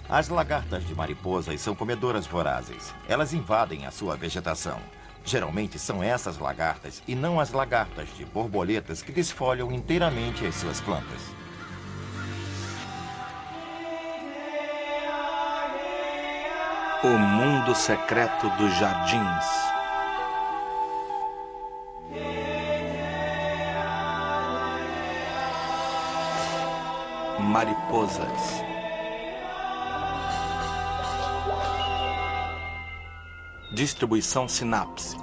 As lagartas de mariposas são comedoras vorazes. Elas invadem a sua vegetação. Geralmente são essas lagartas e não as lagartas de borboletas que desfolham inteiramente as suas plantas. O mundo secreto dos jardins. Mariposas. Distribuição Sinapse.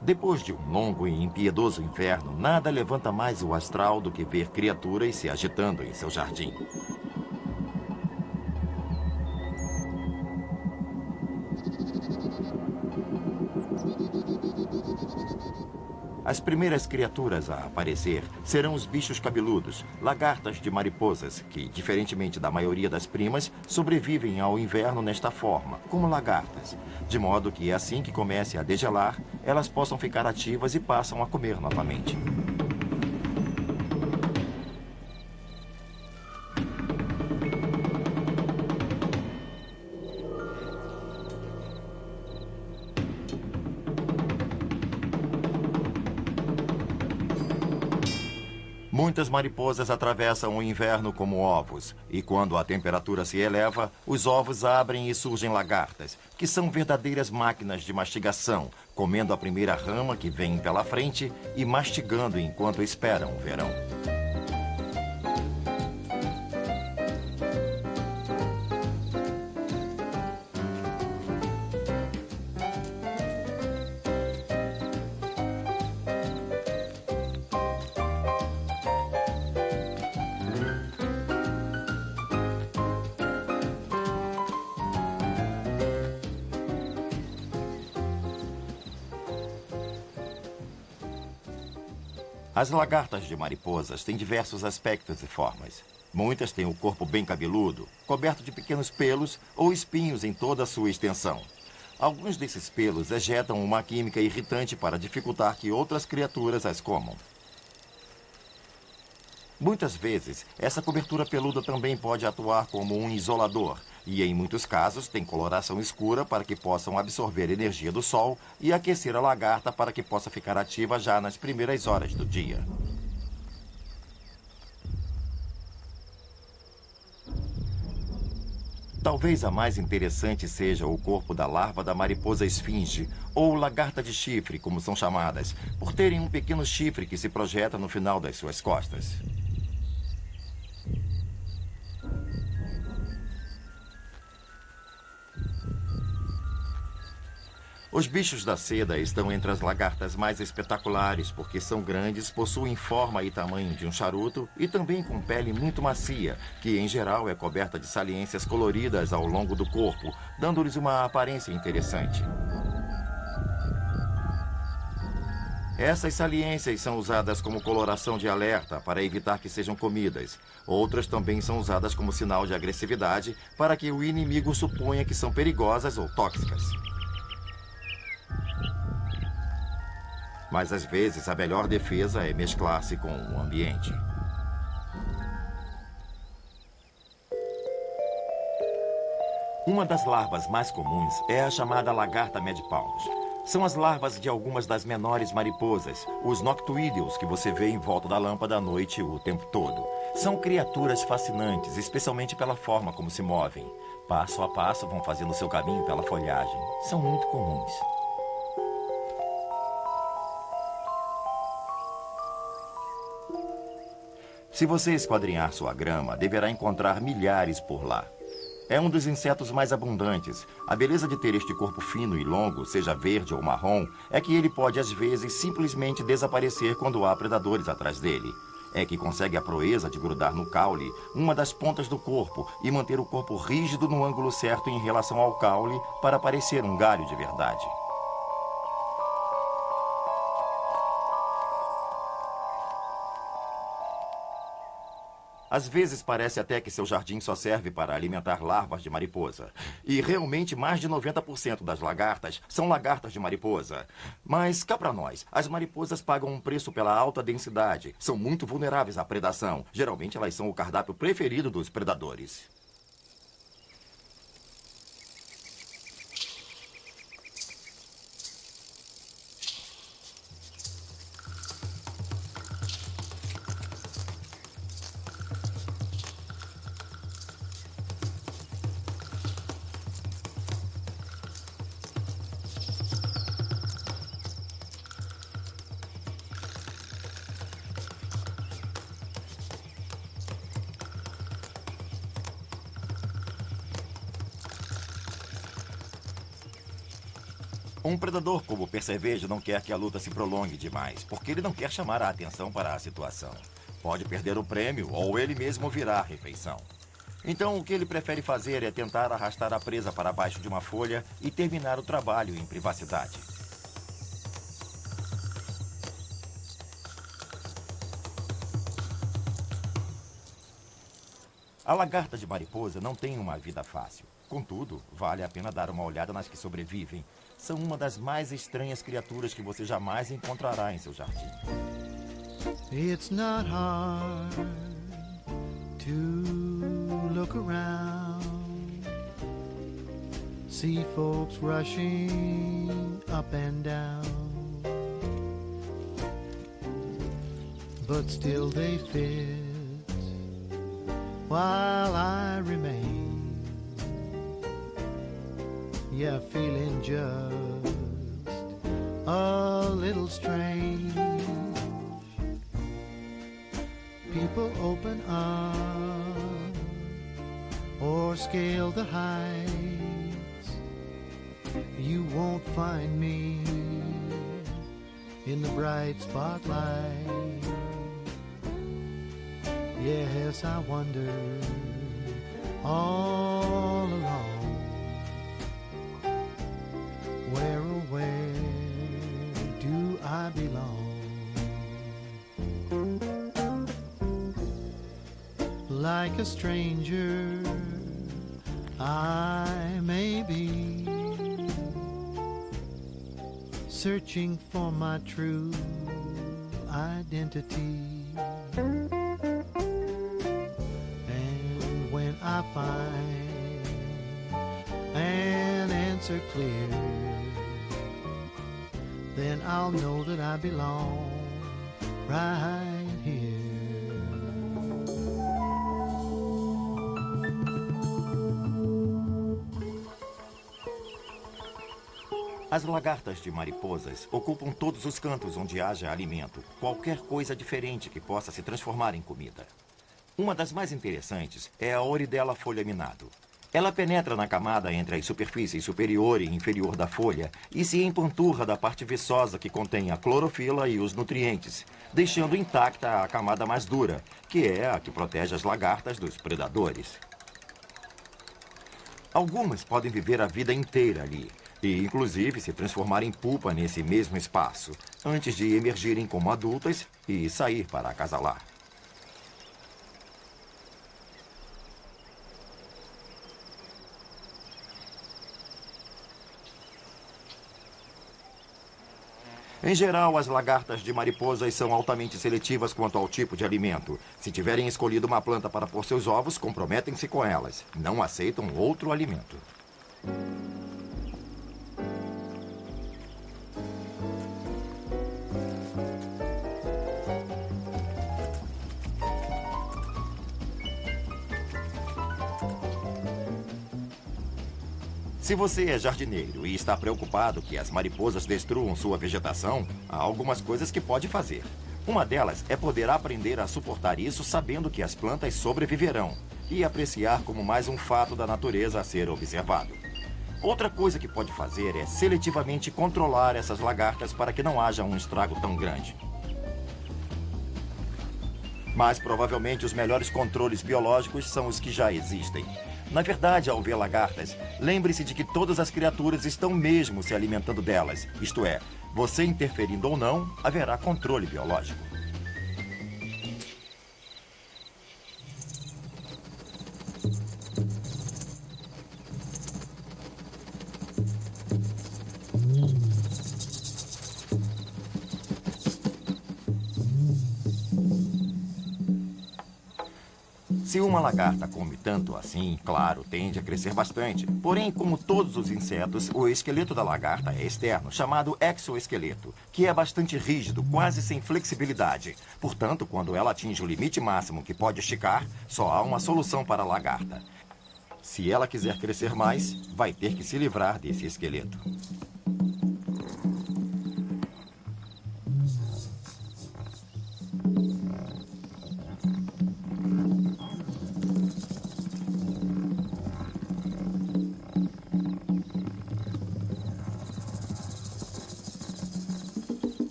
Depois de um longo e impiedoso inverno, nada levanta mais o astral do que ver criaturas se agitando em seu jardim. As primeiras criaturas a aparecer serão os bichos cabeludos, lagartas de mariposas, que, diferentemente da maioria das primas, sobrevivem ao inverno nesta forma, como lagartas, de modo que assim que comece a degelar, elas possam ficar ativas e passam a comer novamente. Muitas mariposas atravessam o inverno como ovos, e quando a temperatura se eleva, os ovos abrem e surgem lagartas, que são verdadeiras máquinas de mastigação, comendo a primeira rama que vem pela frente e mastigando enquanto esperam o verão. As lagartas de mariposas têm diversos aspectos e formas. Muitas têm o corpo bem cabeludo, coberto de pequenos pelos ou espinhos em toda a sua extensão. Alguns desses pelos ejetam uma química irritante para dificultar que outras criaturas as comam. Muitas vezes, essa cobertura peluda também pode atuar como um isolador e, em muitos casos, tem coloração escura para que possam absorver energia do sol e aquecer a lagarta para que possa ficar ativa já nas primeiras horas do dia. Talvez a mais interessante seja o corpo da larva da mariposa esfinge, ou lagarta de chifre, como são chamadas, por terem um pequeno chifre que se projeta no final das suas costas. Os bichos da seda estão entre as lagartas mais espetaculares porque são grandes, possuem forma e tamanho de um charuto e também com pele muito macia, que em geral é coberta de saliências coloridas ao longo do corpo, dando-lhes uma aparência interessante. Essas saliências são usadas como coloração de alerta para evitar que sejam comidas. Outras também são usadas como sinal de agressividade para que o inimigo suponha que são perigosas ou tóxicas. Mas às vezes a melhor defesa é mesclar-se com o ambiente. Uma das larvas mais comuns é a chamada lagarta médio-palmos. São as larvas de algumas das menores mariposas, os noctuídeos que você vê em volta da lâmpada à noite o tempo todo. São criaturas fascinantes, especialmente pela forma como se movem. Passo a passo vão fazendo seu caminho pela folhagem. São muito comuns. Se você esquadrinhar sua grama, deverá encontrar milhares por lá. É um dos insetos mais abundantes. A beleza de ter este corpo fino e longo, seja verde ou marrom, é que ele pode às vezes simplesmente desaparecer quando há predadores atrás dele. É que consegue a proeza de grudar no caule, uma das pontas do corpo, e manter o corpo rígido no ângulo certo em relação ao caule para parecer um galho de verdade. Às vezes parece até que seu jardim só serve para alimentar larvas de mariposa. E realmente mais de 90% das lagartas são lagartas de mariposa. Mas cá pra nós, as mariposas pagam um preço pela alta densidade. São muito vulneráveis à predação. Geralmente elas são o cardápio preferido dos predadores. Um predador como o percevejo não quer que a luta se prolongue demais, porque ele não quer chamar a atenção para a situação. Pode perder o prêmio ou ele mesmo virar refeição. Então, o que ele prefere fazer é tentar arrastar a presa para baixo de uma folha e terminar o trabalho em privacidade. A lagarta de mariposa não tem uma vida fácil. Contudo, vale a pena dar uma olhada nas que sobrevivem. São uma das mais estranhas criaturas que você jamais encontrará em seu jardim. It's not hard to look around, see folks rushing up and down, but still they fit while I remain. Yeah, feeling just a little strange. People open up or scale the heights. You won't find me in the bright spotlight. Yes, I wonder all along, where oh where do I belong? Like a stranger I may be, searching for my true identity. And when I find an answer clear, then I'll know that I belong right here. As lagartas de mariposas ocupam todos os cantos onde haja alimento, qualquer coisa diferente que possa se transformar em comida. Uma das mais interessantes é a Oridella folha-minado. Ela penetra na camada entre as superfícies superior e inferior da folha e se empanturra da parte viçosa que contém a clorofila e os nutrientes, deixando intacta a camada mais dura, que é a que protege as lagartas dos predadores. Algumas podem viver a vida inteira ali e, inclusive, se transformar em pupa nesse mesmo espaço, antes de emergirem como adultas e sair para acasalar. Em geral, as lagartas de mariposas são altamente seletivas quanto ao tipo de alimento. Se tiverem escolhido uma planta para pôr seus ovos, comprometem-se com elas. Não aceitam outro alimento. Se você é jardineiro e está preocupado que as mariposas destruam sua vegetação, há algumas coisas que pode fazer. Uma delas é poder aprender a suportar isso sabendo que as plantas sobreviverão e apreciar como mais um fato da natureza a ser observado. Outra coisa que pode fazer é seletivamente controlar essas lagartas para que não haja um estrago tão grande. Mas provavelmente os melhores controles biológicos são os que já existem. Na verdade, ao ver lagartas, lembre-se de que todas as criaturas estão mesmo se alimentando delas. Isto é, você interferindo ou não, haverá controle biológico. Se uma lagarta come tanto assim, claro, tende a crescer bastante. Porém, como todos os insetos, o esqueleto da lagarta é externo, chamado exoesqueleto, que é bastante rígido, quase sem flexibilidade. Portanto, quando ela atinge o limite máximo que pode esticar, só há uma solução para a lagarta. Se ela quiser crescer mais, vai ter que se livrar desse esqueleto.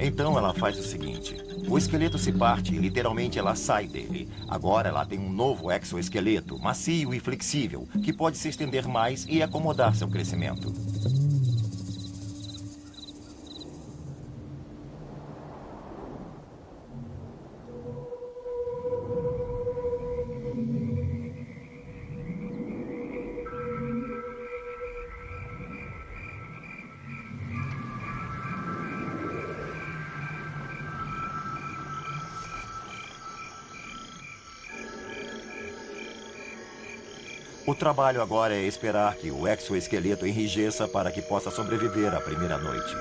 Então ela faz o seguinte: o esqueleto se parte e literalmente ela sai dele. Agora ela tem um novo exoesqueleto, macio e flexível, que pode se estender mais e acomodar seu crescimento. O trabalho agora é esperar que o exoesqueleto enrijeça para que possa sobreviver à primeira noite.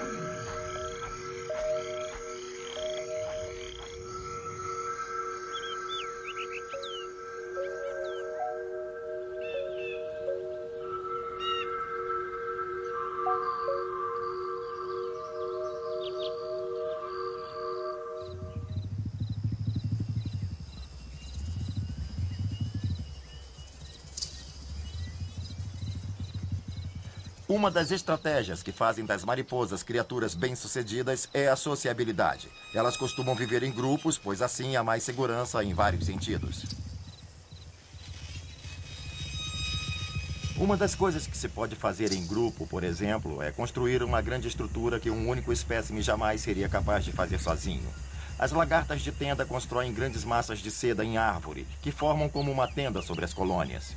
Uma das estratégias que fazem das mariposas criaturas bem-sucedidas é a sociabilidade. Elas costumam viver em grupos, pois assim há mais segurança em vários sentidos. Uma das coisas que se pode fazer em grupo, por exemplo, é construir uma grande estrutura que um único espécime jamais seria capaz de fazer sozinho. As lagartas de tenda constroem grandes massas de seda em árvore, que formam como uma tenda sobre as colônias.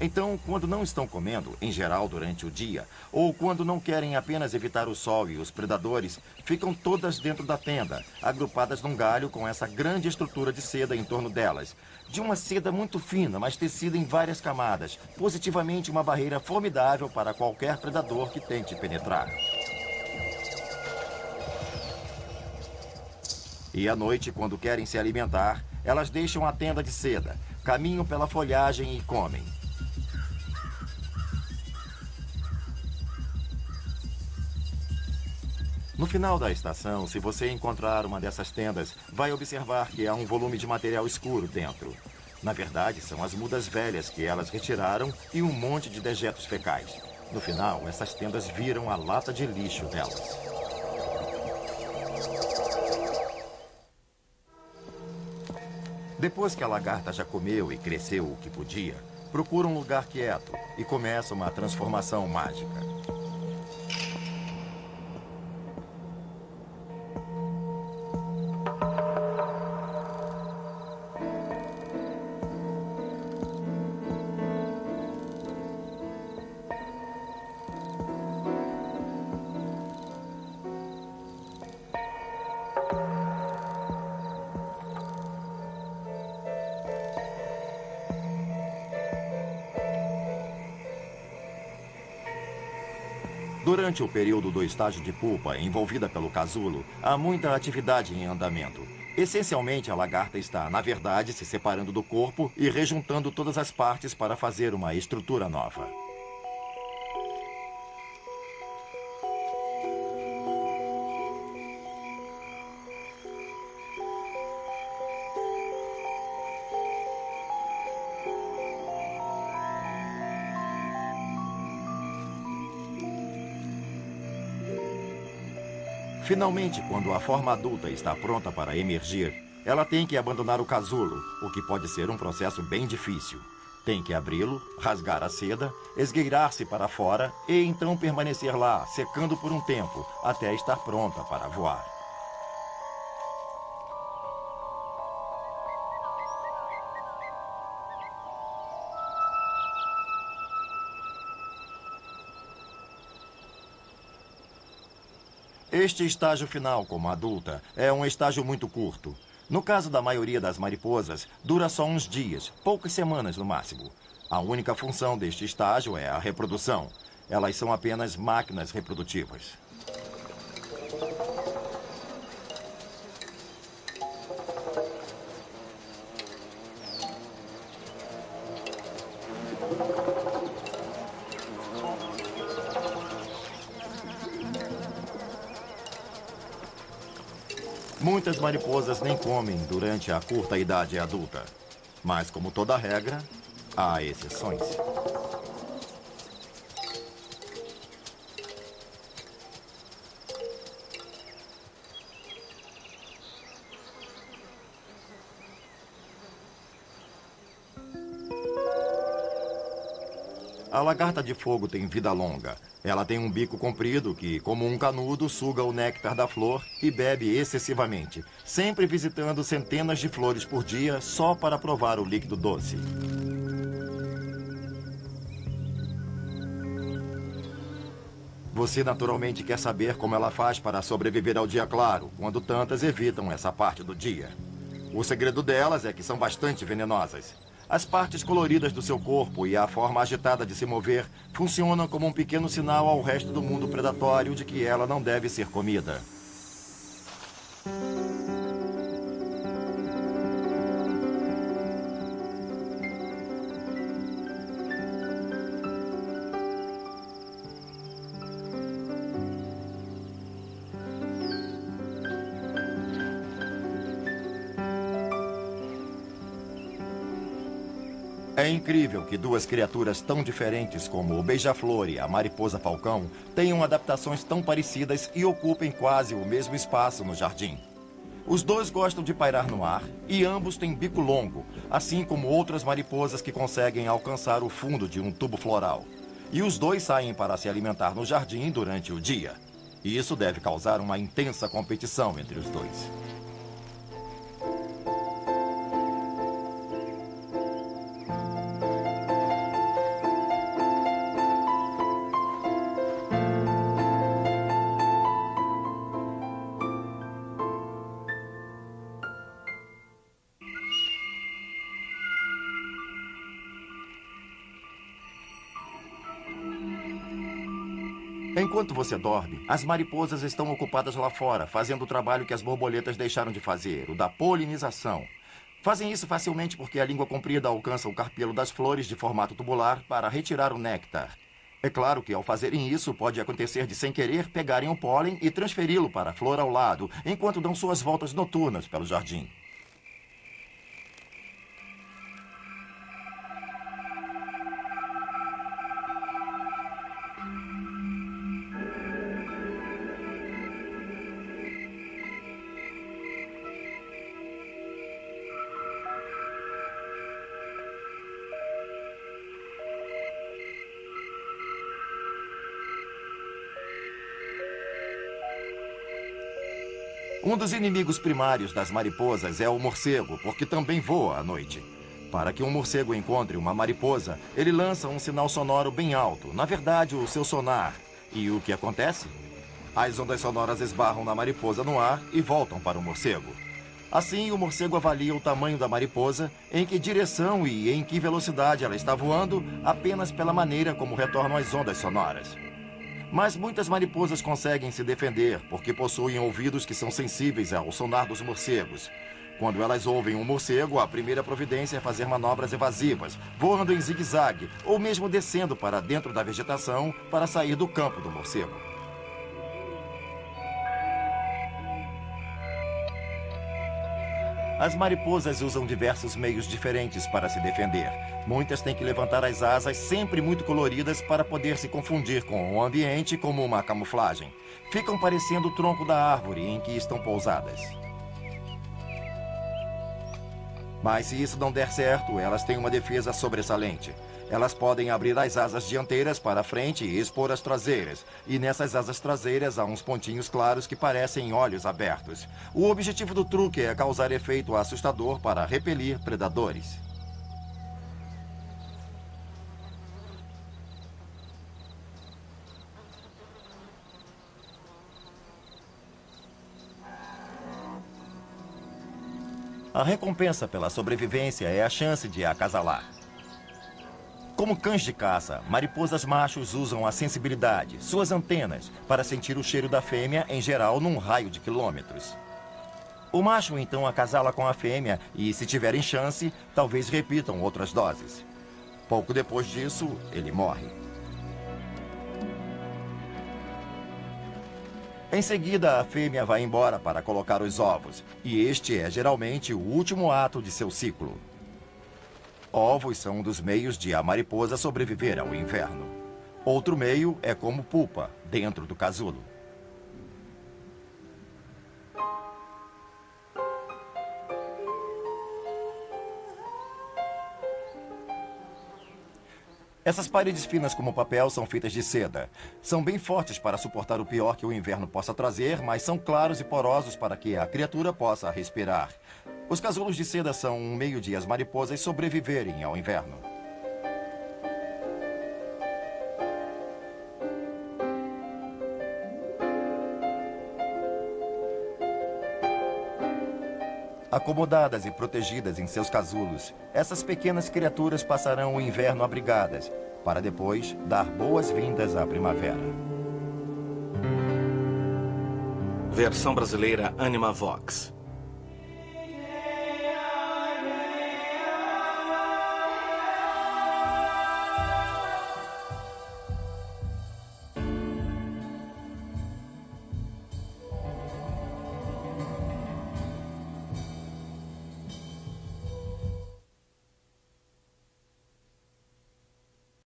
Então, quando não estão comendo, em geral durante o dia, ou quando não querem apenas evitar o sol e os predadores, ficam todas dentro da tenda, agrupadas num galho com essa grande estrutura de seda em torno delas. De uma seda muito fina, mas tecida em várias camadas, positivamente uma barreira formidável para qualquer predador que tente penetrar. E à noite, quando querem se alimentar, elas deixam a tenda de seda, caminham pela folhagem e comem. No final da estação, se você encontrar uma dessas tendas, vai observar que há um volume de material escuro dentro. Na verdade, são as mudas velhas que elas retiraram e um monte de dejetos fecais. No final, essas tendas viram a lata de lixo delas. Depois que a lagarta já comeu e cresceu o que podia, procura um lugar quieto e começa uma transformação mágica. Durante o período do estágio de pupa, envolvida pelo casulo, há muita atividade em andamento. Essencialmente, a lagarta está, na verdade, se separando do corpo e rejuntando todas as partes para fazer uma estrutura nova. Finalmente, quando a forma adulta está pronta para emergir, ela tem que abandonar o casulo, o que pode ser um processo bem difícil. Tem que abri-lo, rasgar a seda, esgueirar-se para fora e então permanecer lá, secando por um tempo, até estar pronta para voar. Este estágio final, como adulta, é um estágio muito curto. No caso da maioria das mariposas, dura só uns dias, poucas semanas no máximo. A única função deste estágio é a reprodução. Elas são apenas máquinas reprodutivas. Muitas mariposas nem comem durante a curta idade adulta. Mas, como toda regra, há exceções. A lagarta de fogo tem vida longa. Ela tem um bico comprido que, como um canudo, suga o néctar da flor e bebe excessivamente, sempre visitando centenas de flores por dia só para provar o líquido doce. Você naturalmente quer saber como ela faz para sobreviver ao dia claro, quando tantas evitam essa parte do dia. O segredo delas é que são bastante venenosas. As partes coloridas do seu corpo e a forma agitada de se mover funcionam como um pequeno sinal ao resto do mundo predatório de que ela não deve ser comida. É incrível que duas criaturas tão diferentes como o beija-flor e a mariposa-falcão tenham adaptações tão parecidas e ocupem quase o mesmo espaço no jardim. Os dois gostam de pairar no ar e ambos têm bico longo, assim como outras mariposas que conseguem alcançar o fundo de um tubo floral. E os dois saem para se alimentar no jardim durante o dia. E isso deve causar uma intensa competição entre os dois. Enquanto você dorme, as mariposas estão ocupadas lá fora, fazendo o trabalho que as borboletas deixaram de fazer, o da polinização. Fazem isso facilmente porque a língua comprida alcança o carpelo das flores de formato tubular para retirar o néctar. É claro que ao fazerem isso, pode acontecer de sem querer pegarem o pólen e transferi-lo para a flor ao lado, enquanto dão suas voltas noturnas pelo jardim. Um dos inimigos primários das mariposas é o morcego, porque também voa à noite. Para que um morcego encontre uma mariposa, ele lança um sinal sonoro bem alto, na verdade, o seu sonar. E o que acontece? As ondas sonoras esbarram na mariposa no ar e voltam para o morcego. Assim, o morcego avalia o tamanho da mariposa, em que direção e em que velocidade ela está voando, apenas pela maneira como retornam as ondas sonoras. Mas muitas mariposas conseguem se defender porque possuem ouvidos que são sensíveis ao sonar dos morcegos. Quando elas ouvem um morcego, a primeira providência é fazer manobras evasivas, voando em zigue-zague ou mesmo descendo para dentro da vegetação para sair do campo do morcego. As mariposas usam diversos meios diferentes para se defender. Muitas têm que levantar as asas sempre muito coloridas para poder se confundir com o ambiente como uma camuflagem. Ficam parecendo o tronco da árvore em que estão pousadas. Mas se isso não der certo, elas têm uma defesa sobressalente. Elas podem abrir as asas dianteiras para frente e expor as traseiras. E nessas asas traseiras há uns pontinhos claros que parecem olhos abertos. O objetivo do truque é causar efeito assustador para repelir predadores. A recompensa pela sobrevivência é a chance de acasalar. Como cães de caça, mariposas machos usam a sensibilidade, suas antenas, para sentir o cheiro da fêmea, em geral, num raio de quilômetros. O macho então acasala com a fêmea e, se tiverem chance, talvez repitam outras doses. Pouco depois disso, ele morre. Em seguida, a fêmea vai embora para colocar os ovos, e este é geralmente o último ato de seu ciclo. Ovos são um dos meios de a mariposa sobreviver ao inverno. Outro meio é como pupa, dentro do casulo. Essas paredes finas como papel são feitas de seda. São bem fortes para suportar o pior que o inverno possa trazer, mas são claros e porosos para que a criatura possa respirar. Os casulos de seda são um meio de as mariposas sobreviverem ao inverno. Acomodadas e protegidas em seus casulos, essas pequenas criaturas passarão o inverno abrigadas, para depois dar boas-vindas à primavera. Versão brasileira Anima Vox.